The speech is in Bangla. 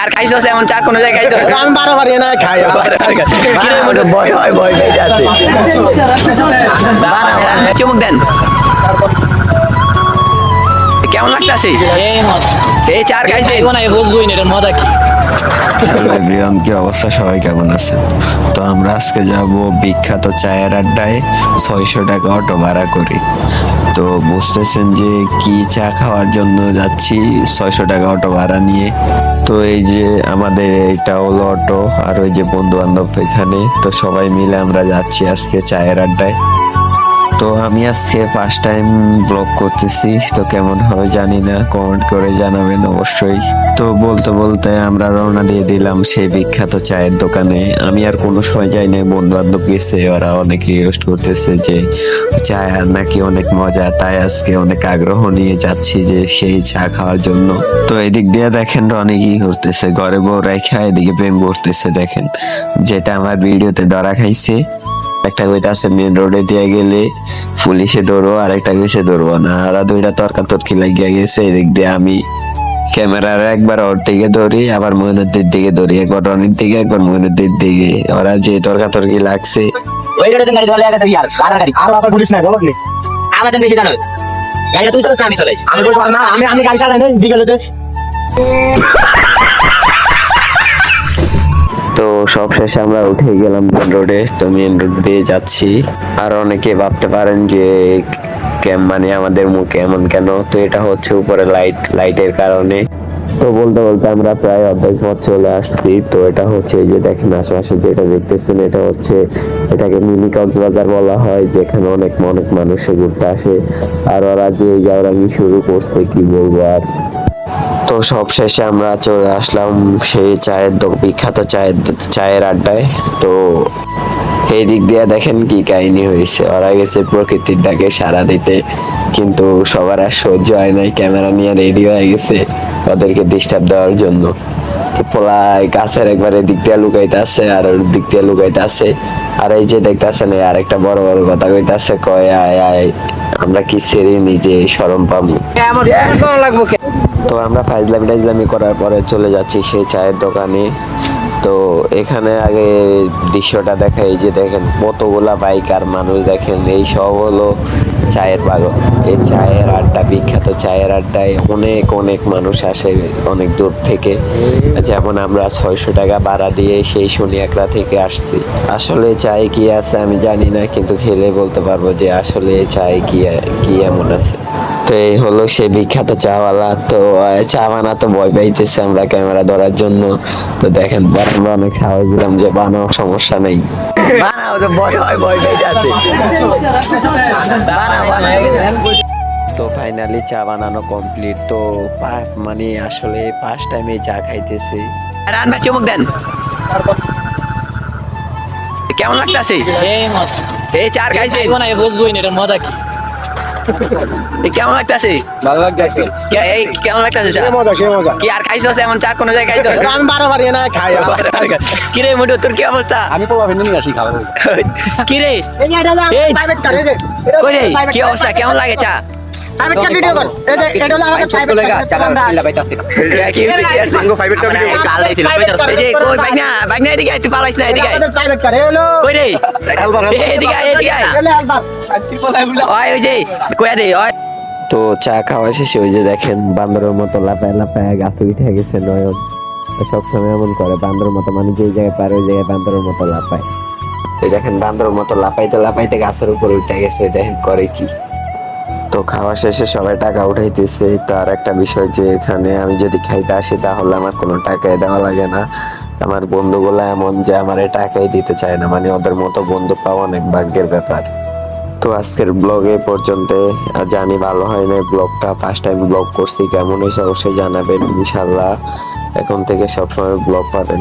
আর খাইছো এমন চা কোন জায়গায় খাইছো? আমি বারবার না খাই ভয় হয় ভয় পেয়ে আছে। চুমুক দেন। কেমন লাগতেছে? এই চার খাইছে বুঝবই না এটার মজা কি। হ্যালো এভরিওয়ান, কি অবস্থা? সবাই কেমন আছেন? তো আমরা আজকে যাব বিখ্যাত চায়ের আড্ডায় 600 টাকা অটো ভাড়া করি। তো বুঝতেছেন যে কি চা খাওয়ার জন্য যাচ্ছি 600 টাকা অটো ভাড়া নিয়ে। তো এই যে আমাদের এটা হলো অটো, আর ওই যে বন্ধু বান্ধব এখানে, তো সবাই মিলে আমরা যাচ্ছি আজকে চায়ের আড্ডায়। তো আমি আজকে ফার্স্ট টাইম ব্লগ করতেছি, তো কেমন হবে জানি না, কমেন্ট করে জানাবেন অবশ্যই। তো বলতে বলতে আমরা রওনা দিয়ে দিলাম সেই বিখ্যাত চায়ের দোকানে। আমি আর কোনো সময় যাই না, বন্ধু বান্ধব গেছে, ওরা অনেক রিকোয়েস্ট করতেছে যে চা নাকি অনেক মজা, তাই আজকে অনেক আগ্রহ নিয়ে যাচ্ছি যে সেই চা খাওয়ার জন্য। তো এদিক দিয়ে দেখেন অনেকই করতেছে, ঘরে বউ রেখা এদিকে প্রেম করতেছে দেখেন, যেটা আমার ভিডিওতে ধরা খাইছে। একটা কইতে আছে মেন রোডে দিয়ে গেলে পুলিশে ধরবো, আর একটা কইছে ধরবো না, আর দুইটা তর্কাতর্কি লাগিয়া গেছে। এদিক দিয়ে আমি ক্যামেরার একবার ওর দিকে ধরি, আবার মইনুদ্দির দিকে ধরি, একবার রনির দিকে একবার মইনুদ্দির দিকে। ওরা যে তর্কাতর্কি লাগছে, ওই গাড়ি গাড়ি ধরে গেছে ইয়ার লাল গাড়ি আর আবার পুলিশ নাই বলো কি আমাদের বেশি জানো গাড়িটা তুই চলাস না আমি চলাই আমি বলবো না, আমি গাড়ি চালাই না বিকেলে দেশ। তো সব শেষে আমরা উঠে গেলাম মেন রোডে। তো মেন রোড দিয়ে যাচ্ছি, আর অনেকে ভাবতে পারেন যে মানে আমাদের মুখে এমন কেন, তো এটা হচ্ছে উপরে লাইটের কারণে। তো বলতে বলতে আমরা প্রায় অর্ধেক পথ চলে আসছি। তো এটা হচ্ছে এই যে দেখেন আশেপাশে যেটা দেখতেছেন, এটা হচ্ছে, এটাকে মিনি কক্সবাজার বলা হয়, যেখানে অনেক অনেক মানুষ ঘুরতে আসে। আর ওরা যে জাউরামি শুরু করছে কি বলবো আর। তো সব শেষে আমরা চলে আসলাম সেই বিখ্যাত চায়ের আড্ডায়। তো এই দিক দিয়ে দেখেন কি কাহিনী হয়েছে, ওরা গেছে প্রকৃতির ডাকে সাড়া দিতে, কিন্তু সবার আর সহ্য হয় নাই, ক্যামেরা নিয়ে রেডি হয়ে গেছে ওদেরকে ডিস্টার্ব দেওয়ার জন্য। তো পোলাই গাছের একবার এদিক দিয়ে লুকাইতে আসে, আর ওর দিক দিয়ে লুকাইতে আসে। আর এই যে দেখতেছেন আর একটা বড় বড় কথা কইতে আছে, কয় আয় আয়, আমরা কি ছেড়ে নিজে শরম পাবো। তো আমরা ফাইজলামি করার পরে চলে যাচ্ছি সেই চায়ের দোকানে। তো এখানে আগে দৃশ্যটা দেখা, এই যে দেখেন কতগুলা বাইক আর মানুষ, দেখেন এই সব হলো চায়ের পাগল। এই চায়ের আড্ডা, বিখ্যাত চায়ের আড্ডায় অনেক অনেক মানুষ আসে অনেক দূর থেকে। যেমন আমরা 600 টাকা ভাড়া দিয়ে সেই শনিয়াকড়া থেকে আসছি। আসলে চায়ে কি আছে আমি জানি না, কিন্তু খেলে বলতে পারবো যে আসলে চায়ে কি এমন আছে। তো এই হলো সে বিখ্যাত চাওয়ালা। তো চা বানাতে ভয় পাইতেছে আমরা ক্যামেরা ধরার জন্য। তো দেখেন আমরা অনেক সাহস দিলাম যে বানাও, সমস্যা নেই, বানাও, তো ভয় হয় ভয় পেয়ে আছে। তো ফাইনালি চা বানানো কমপ্লিট। তো মানে আসলে ফার্স্ট টাইম এই চা খাইতেছি। রান্না চুমুক দেন। কেমন লাগতেছে? এই মত এই চার খাইছে খাইবো না বুঝবই না এটার মজা কি। কেমন লাগতেছে? ভালো লাগছে এই কেমন লাগতেছে চা? মজা সে মজা কি আর খাইছো এমন চা কোন জায়গায় খাইছো? আমি বারবার না খাই কি রে মুডু, তোর কি অবস্থা? আমি পোলা ভেন্ডি নিয়ে আসি খাবার কি রে এই, কই রে, কি অবস্থা, কেমন লাগে চা? ভিডিও কর এটা হলো আমাকে প্রাইভেট কি হয়েছে, কি আছে? এই কাল লাইছিল, এই যে কই বাইক না এদিকে আয়, তুই পালাইস না, এদিকে আয়। প্রাইভেট করে হলো কই রে এদিকে আয়, এদিকে আয়। ওই ওই যে কইয়া দে ওই। তো চা খাওয়া শেষে ওই যে দেখেন বান্দরের মতো লাফায় লাফায় গাছে উঠে গেছে নয়ন। সবসময় এমন করে বান্দরের মতো, মানে যে জায়গায় পারে ওই জায়গায় বান্দরের মতো লাফায়। এই দেখেন বান্দরের মতো লাফাইতে লাফাইতে গাছের উপর উঠে গেছে, ওই দেখেন করে কি। তো খাওয়া শেষে সবাই টাকা উঠাইতেছে। তো আর একটা বিষয় যে এখানে আমি যদি খাইতে আসি তাহলে আমার কোনো টাকাই দেওয়া লাগে না। আমার বন্ধুগুলো এমন যে আমার টাকাই দিতে চায় না, মানে ওদের মতো বন্ধু পাওয়া অনেক ভাগ্যের ব্যাপার। তো আজকের ব্লগে পর্যন্ত, জানি ভালো হয় না ব্লগটা, ফার্স্ট টাইম ব্লগ করছি, কেমন হয়েছে অবশ্যই জানাবেন। ইনশাল্লাহ এখন থেকে সবসময় ব্লগ পাবেন।